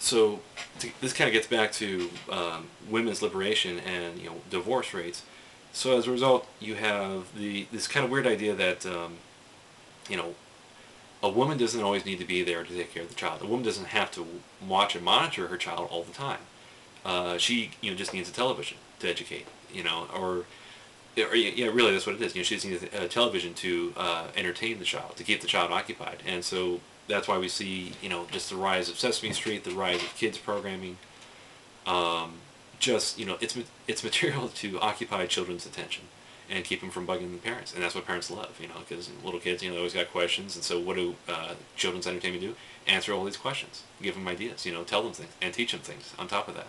So this kind of gets back to women's liberation and divorce rates. So as a result, you have this kind of weird idea that you know a woman doesn't always need to be there to take care of the child. A woman doesn't have to watch and monitor her child all the time. She just needs a television to educate, or yeah, really that's what it is. She just needs a television to entertain the child, to keep the child occupied, and so that's why we see just the rise of Sesame Street, the rise of kids programming. Just it's material to occupy children's attention and keep them from bugging the parents, and that's what parents love, because little kids, they always got questions, and so what do children's entertainment do? Answer all these questions, give them ideas, tell them things, and teach them things on top of that.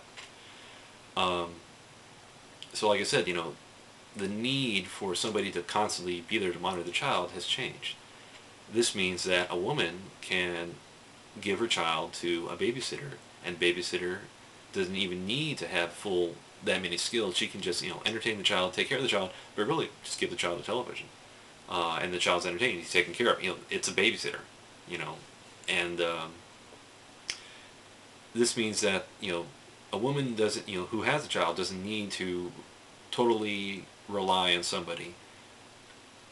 So like I said, the need for somebody to constantly be there to monitor the child has changed. This means that a woman can give her child to a babysitter, and babysitter doesn't even need to have that many skills. She can just entertain the child, take care of the child, but really just give the child a television, and the child's entertained. He's taken care of. It's a babysitter, and this means that a woman doesn't who has a child doesn't need to totally rely on somebody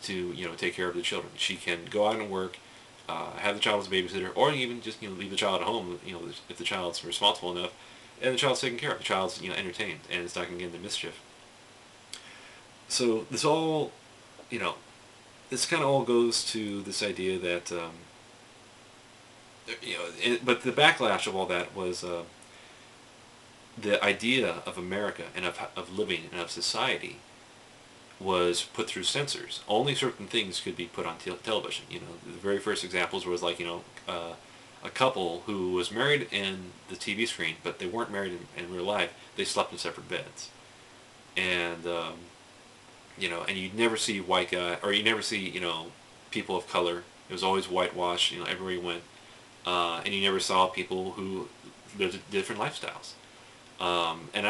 to take care of the children. She can go out and work, have the child as a babysitter, or even just leave the child at home. If the child's responsible enough, and the child's taken care of. The child's entertained, and it's not going to get into mischief. So this all, this kind of all goes to this idea that but the backlash of all that was the idea of America and of living and of society was put through censors. Only certain things could be put on television. The very first examples was like a couple who was married in the TV screen, but they weren't married in real life. They slept in separate beds, and and you'd never see white guy, or you never see people of color. It was always whitewashed, everywhere you went, and you never saw people who lived different lifestyles. And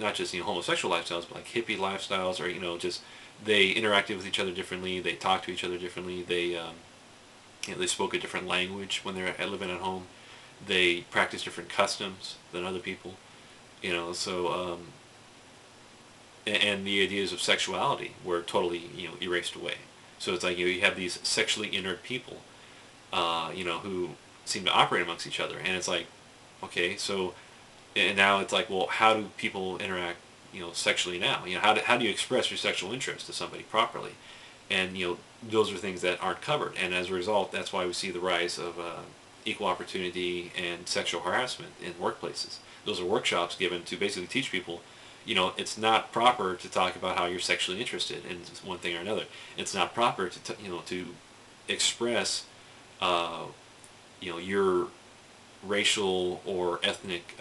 not just homosexual lifestyles, but like hippie lifestyles, or just they interacted with each other differently. They talked to each other differently. They spoke a different language when they're living at home. They practiced different customs than other people. So and the ideas of sexuality were totally erased away. So it's like you have these sexually inert people, who seem to operate amongst each other, and it's like, okay, so. And now it's like, well, how do people interact, sexually now? How do you express your sexual interest to somebody properly? And those are things that aren't covered. And as a result, that's why we see the rise of equal opportunity and sexual harassment in workplaces. Those are workshops given to basically teach people, it's not proper to talk about how you're sexually interested in one thing or another. It's not proper to to express, your racial or ethnic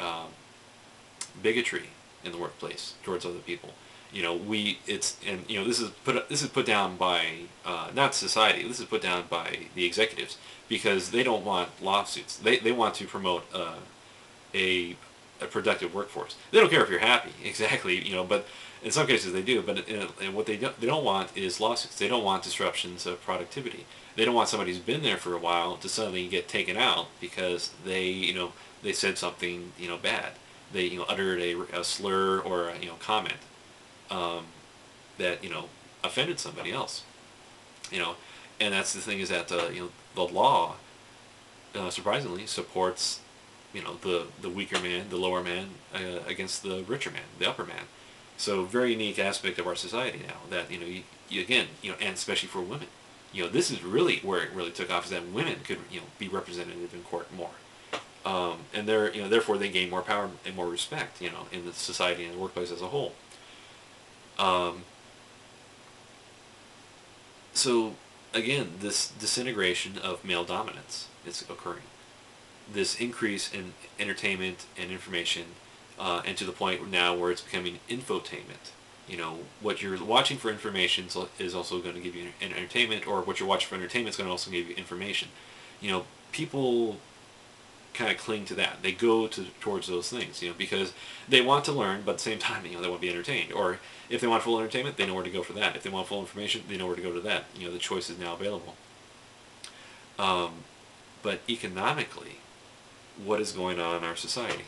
bigotry in the workplace towards other people. This is put down by not society. This is put down by the executives, because they don't want lawsuits. They want to promote a productive workforce. They don't care if you're happy, exactly. But in some cases they do. But and what they don't want is lawsuits. They don't want disruptions of productivity. They don't want somebody who's been there for a while to suddenly get taken out because they said something bad. They uttered a slur or a comment that offended somebody else. And that's the thing, is that the law surprisingly supports the weaker man, the lower man, against the richer man, the upper man. So very unique aspect of our society now, that you again, and especially for women, this is really where it really took off, is that women could be representative in court more. And therefore they gain more power and more respect, in the society and the workplace as a whole. So again, this disintegration of male dominance is occurring. This increase in entertainment and information, and to the point now where it's becoming infotainment. What you're watching for information is also going to give you entertainment, or what you're watching for entertainment is going to also give you information. People kind of cling to that. They go towards those things, because they want to learn, but at the same time, they want to be entertained. Or if they want full entertainment, they know where to go for that. If they want full information, they know where to go to that. The choice is now available. But economically, what is going on in our society.